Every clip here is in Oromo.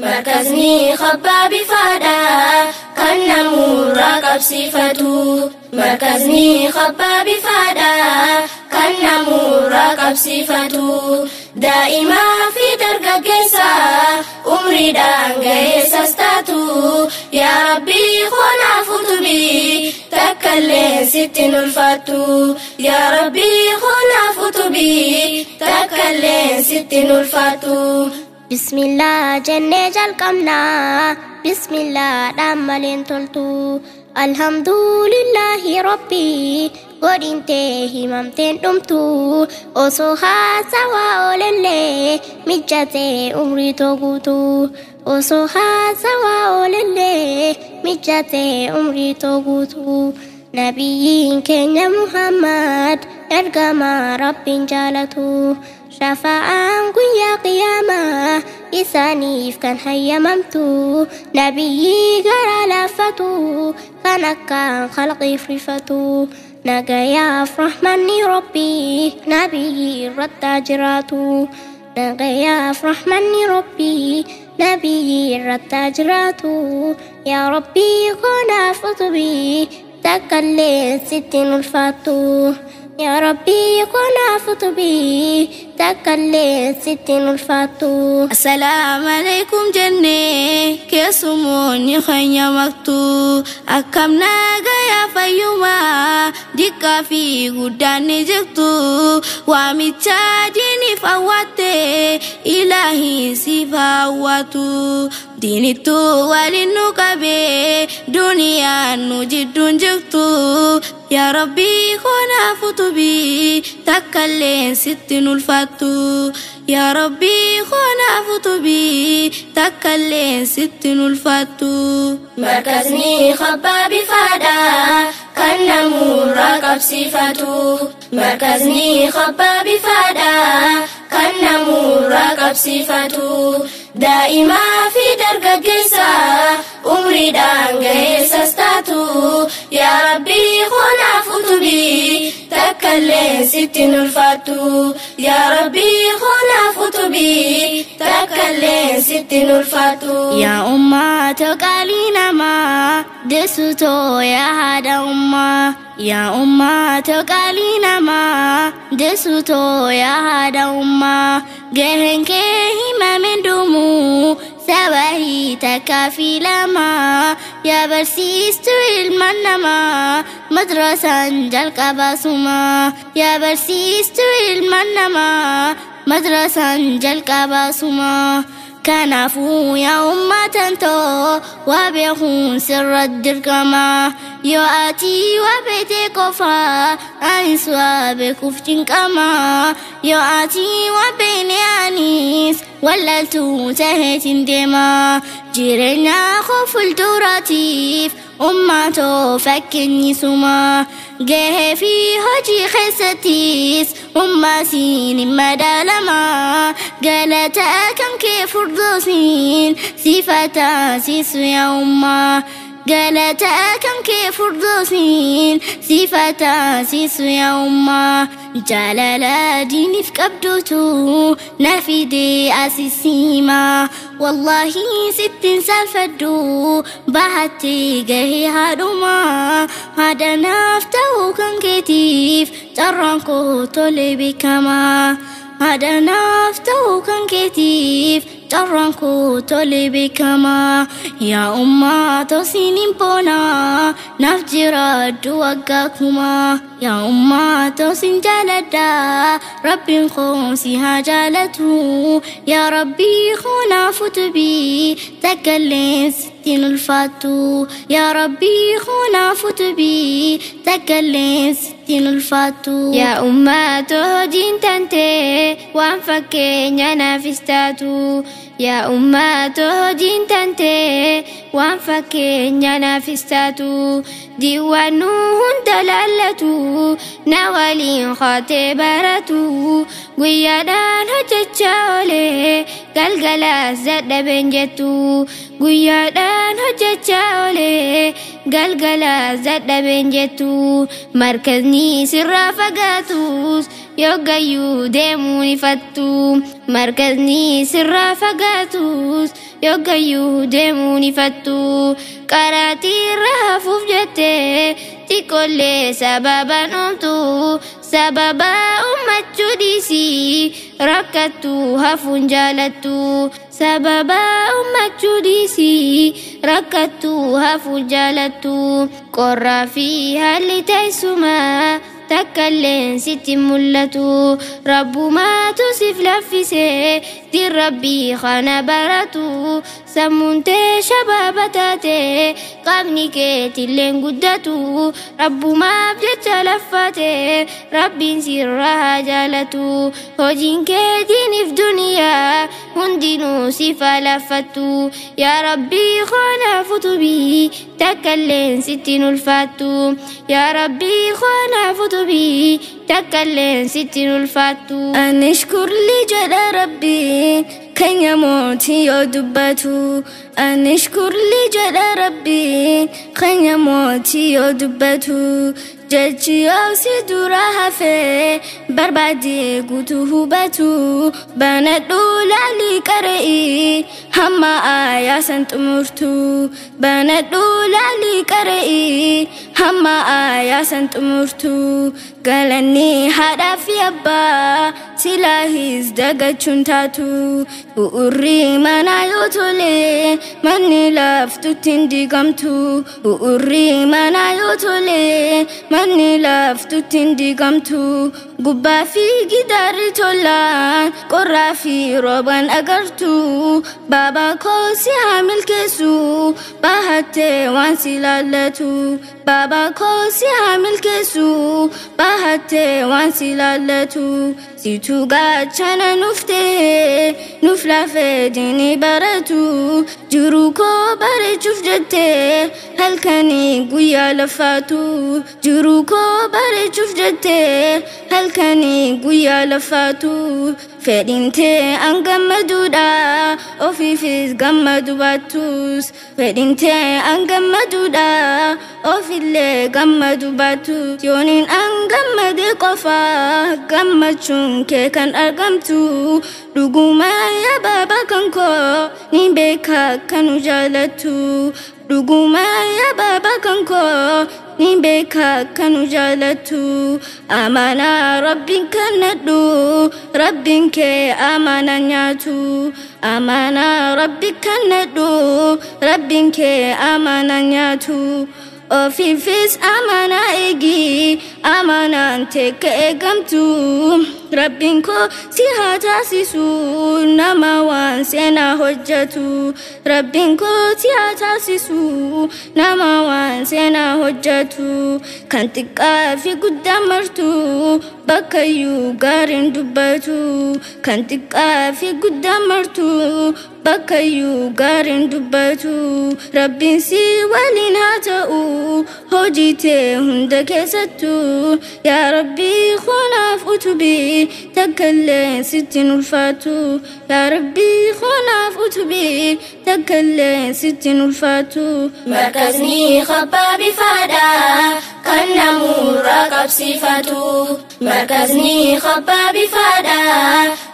مركزني خباب فادا كان نمور رقب صفته مركزني خباب فادا كان نمور رقب صفته دائما في درجة جيسا عمري دانجي سستاتو يا ربي خنا فتبي تكلم ستين الفاتو يا ربي خنا فتبي تكلم ستين الفاتو بسم الله جنة جلقمنا بسم الله داملين تلتو الحمد لله ربي godinte himamten dumtu osoha sawa olele mijate umri togutu osoha sawa olele mijate umri togutu nabiyin kenya muhammad ergama rabbin jalatu شفاعة قيا قيامة إسانيف كان هيممتو نبي قرى لفتو كان خلقي فرفتو نقيا فرحمني ربي نبي رد جراتو نقيا فرحمني ربي نبي رد جراتو يا ربي كنا فطبي تكلي ستين الفاتو يا ربي كنا فطبي تكلي ستين الفاتو السلام عليكم جنة كسموني خيا مكتو أكمنا يا فيوما ديكا في قداني جكتو ومتاجيني فواتي إلهي سفاواتو ديني تو ولنو كبي دنيا نجد جكتو يا ربي خنا فطبي تكلم ستين الفاتو يا ربي خنا فطبي تكلم ستين الفاتو مركزني خباب فادا كان نمور رقب صفته مركزني خباب فادا كان نمور رقب صفته دائما في درجة جيسا عمري دانجي سستاتو يا ربي خنا فتبي تكلم ستين الفاتو يا ربي خنا فتبي تكلم ستين الفاتو يا أمة تقالينا ما دسوتو يا هذا أمة يا أمة تقالينا ما دسوتو يا هذا أمة جهنك هما من دمو سواهي تكافي لما يا برسيستو المنما مدرسة جلق باسما يا برسيستو المنما مدرسة جلق باسما كنافو يا أمة تو وبيخون سر الدركما يؤتي وبيتي كفا أنسوا بكفتن كما يؤتي وبيني أنيس وللتو تهت دما جيرنا خوف الدوراتيف أمتو فكني سما جه في هجي خستيس سين مدالما قالتا كم كيف فردوسين صفتا سيس يا أمة قالتا كم كيف فردوسين صفتا سيس يا أمة جلال ديني في كبدوتو نافدي أسيسيما والله 60 سالفدو بحتي جهي هادوما هذا نفتو كان كتيف ترانكو تولي بكما هذا نفتو كان كتيف ترانكو تولي بكما يا أمة توسينين بونا نفجر دوغاكما يا أمة توسين جالدا ربي خوسيها جالته يا ربي خونا فتبي تكلم ستين الفاتو يا ربي خونا فتبي تكلم ستين الفاتو يا أمة تهدين تنتي وانفكين ينافستاتو يا أمة تهدين تنتي وانفكين ينافستاتو ديوانوهن دلالتو نوالين خاتبارتو قيادان هجتشاولي قلقلا زد بنجتو قيادان هجتشاولي قلقلا زد بنجتو مركزني سر فقاتوس يوغيو ديموني فتو مركزني سر فقاتوس yoggayyuu deemuuni fattu qaraatirra hafuuf jette tikollee sababa noomtu sababa ummachuu dhiisii rakkattu hafuun jaalattu sababa ummachuu dhiisii rakkattu hafuun jaalattu qorraa fi haalli teessuma takkalleen sitti mul'atu rabbumaatu sif laffise din rabbii kana baratu sammuun tee shabaaba taate qaamni keetilleen guddatu rabbumaaf jecha laffate rabbiin sirra haa jaalatu hojiin keetiiniif duniyaa hundinuu sifa laffattu yaa rabbii kanaaf utubii takkalleen sittiin ulfaattu yaa rabbii kanaaf utubii takkalleen sittiin ulfaattu anishkur li jedha rabbii kenya mootii yoo dubbatu anishkur li jedha rabbii kenya mootii yoo dubbatu jechi yoo si dura hafee barbaadee guutuu hubatu banadhu laalii qara'ii hamma aayaa san xumurtu banadhu laalii qara'ii hamma aayaa san xumurtu galanni haadhaa fi abbaa silaahis dagachuun taatu bu'urri manaa yoo tole manni laftutti hin diigamtu bu'urri manaa yoo tole manni laftutti hin diigamtu gubbaa fi gidaarri tolaan qorraa fi rooban agartu baabaa koo si haa milkeessu bahattee waan si laallatu baabaa koo si haa milkeessu bahattee waan si laallatu situ gaachana nuftee nuuf lafee diini baratu jiru koo bareechuuf jettee halkanii guyyaa lafaatu jiru koo bareechuuf jettee halkanii guyyaa lafaatu fedhintee an gammaduudha ofiifis gammadu baattus fedhintee an gammaduudha ofillee gammadu baattus yooniin an gammade qofa gammachuun kee kan argamtu dhuguma yaa baaba kan koo ni beeka kanu jaalattu dhuguma yaa baaba kan koo ni beeka kanu jaalattu amanaa rabbiin kannadhu rabbiin kee amana nyaatu amanaa rabbi kannadhu rabbiin kee amana nyaatu ofiifis amana eegi amanaan teekka eegamtu rabbiin koo si haa taasisu nama waan seenaa hojjetu rabbiin koo si haa taasisu nama waan seenaa hojjetu kan xiqqaa fi guddaa martu bakkayyuu gaariin dubbatu kan xiqqaa fi guddaa martu bakkayyuu gaariin dubbatu rabbiin si waliin haa ta'u hojii tee hunda keessattu yaa rabbii kanaaf utubii takkalleen sittiin ulfaatu yaa rabbii kanaaf utubii takkalleen sittiin ulfaatu markazni khabbaa bifaadha kan namurraa qabsiifatu markazni khabbaa bifaadha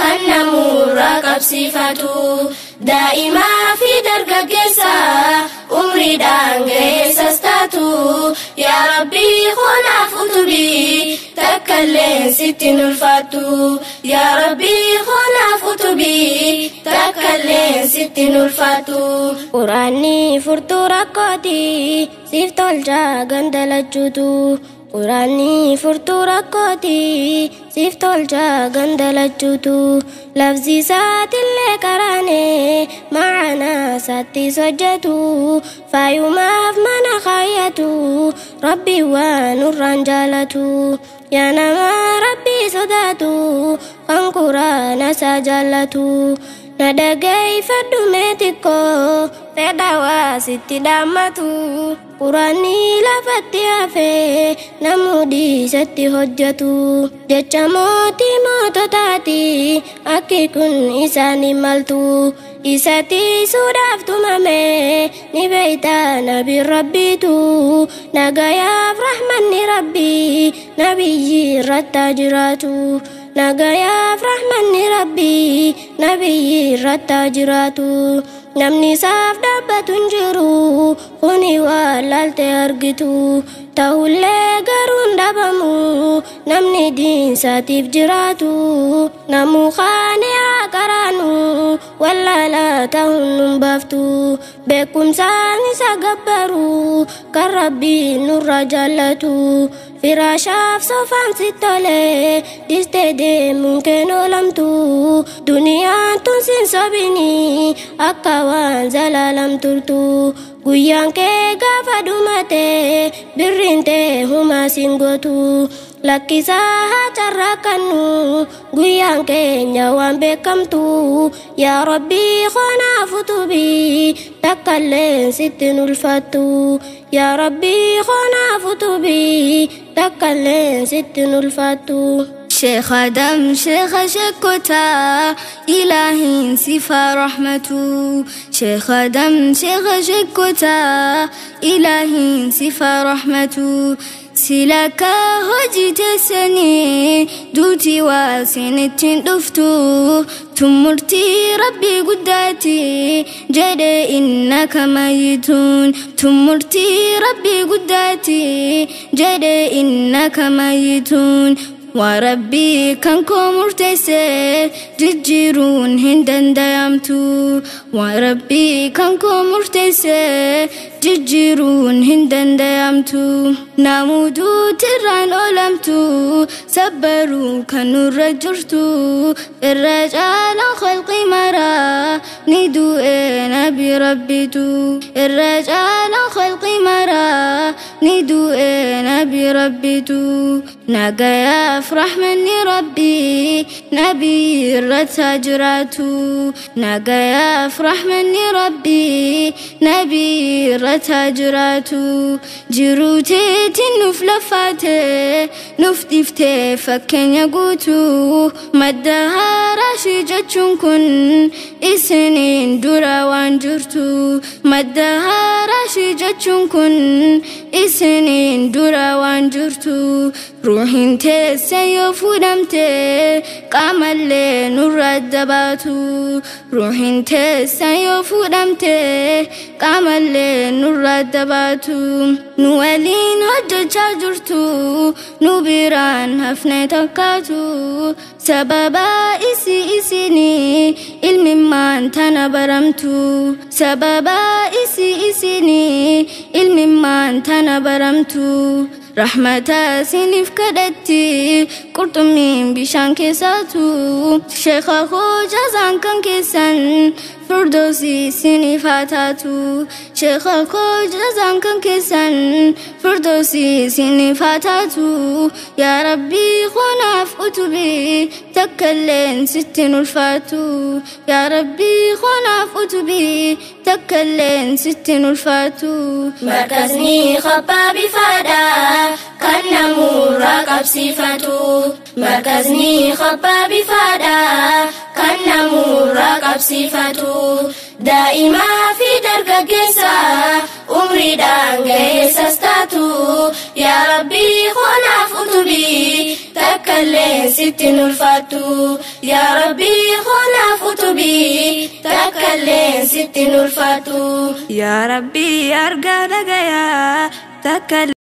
kan namurraa qabsiifatu daa'imaa fi dargaggeessa umriidhaan geessas taatu yaa rabbii kanaaf utubii takkalleen sittiin ulfaattu yaa rabbii kanaaf utubii takkalleen sittiin ulfaattu quraanni furtuu rakkooti siif tolcha gandalachuutu quraanni furtuu rakkooti siif tolcha gandalachuutu lafzi isaatillee qaraane maanaa isaattis hojjetu faayumaaf mana kaayyatu rabbii waan nurraan jaalatu yaa nama rabbii sodaatu kan quraana isaa jaallatu na dhaggeeffadhu mee xiqqoo fedha waa sitti dhaammatu quraanni lafatti hafee namuu dhiisatti hojjetu jecha mootii moototaati akki kun isaanii maltu isatti suudhaaf tumame ni beeyta nabi rabbiitu nagayaaf rahmanni rabbii nabiyyi irratti jiraatu nagayaaf rahmanni rabbii nabiyyi irratti jiraatu namni isaaf dhaabbatu hin jiru kuni walaalte argitu ta'ullee garuu hin dhabamu namni diinsaatiif jiraatu namu kaane aqaraanu wallaala ta'uun nun baaftu beekumsaan isa gabbaru kan rabbiin nurra jaallatu firaashaaf soofaan sittole distee deemuun keen oolamtu duniyaan tun sin sobini akka waan zalaalam turtu guyyaan kee gaafa dhumate birriin tee humaa sin gootu lakkisaa haa carraaqannu guyyaan keenya waan beekamtu yaa rabbii koonaaf utubii takkalleen sittin ulfattu yaa rabbii koonaaf utubii takkalleen sittin ulfattu. شيخ آدم شيخ شكوتا إلهي صفة رحمته شيخ آدم شيخ شكوتا إلهي صفة رحمته سلك هجي تسني دوتي واسنتين دفتو تمرتي ربي قداتي جد إنك ميتون تمرتي ربي قداتي جد إنك ميتون وربي كنكم مرتسى ججرون هندن ديامتو وربي كنكم مرتسى ججرون هندن ديامتو نامودو تران أولمتو سبرو كانوا رجرتو الرجال خلقي مرا ندو انا بربيتو الرجال خلقي مرا ندو انا بربيتو ناقا يفرح مني ربي نبي الرتاجراتو ناقا يفرح مني ربي نبي الرتاجراتو جروتي تنف لفاتي نفتفتي فكن يقوتو مدها راشي جتشون كن إسنين دورا وانجرتو مدها راشي جتشون كن إسنين دورا وانجرتو روحين تسيف ودمتي قامل نور الدباتو روحين تسيف ودمتي قامل نور الدباتو نوالين هجج جرتو نوبيران هفني تكاتو سببا إسيني المما انتنا برمتو سببا إسيني المما انتنا برمتو رحمة سنف كدتي قرطمين بشان كيساتو شيخ أخو جزان كان كيسان فردوسي سنفاتاتو شيخ أخو جزان كان كيسان فردوسي سنفاتاتو يا ربي خناف أتبي تكلن ستين الفاتو يا ربي خناف أتبي تكلن ستين الفاتو مركزني خبا بفادا كان نمور رقب صفاتو مركزني خبا بفادا كان نمور رقب صفاتو دائما في درجة جيسا عمري دانجي سستاتو يا ربي خناف أتبي تكلن ستين الفاتو يا ربي خناف أتبي تكلن ستين الفاتو يا ربي أرجع دجايا تكلن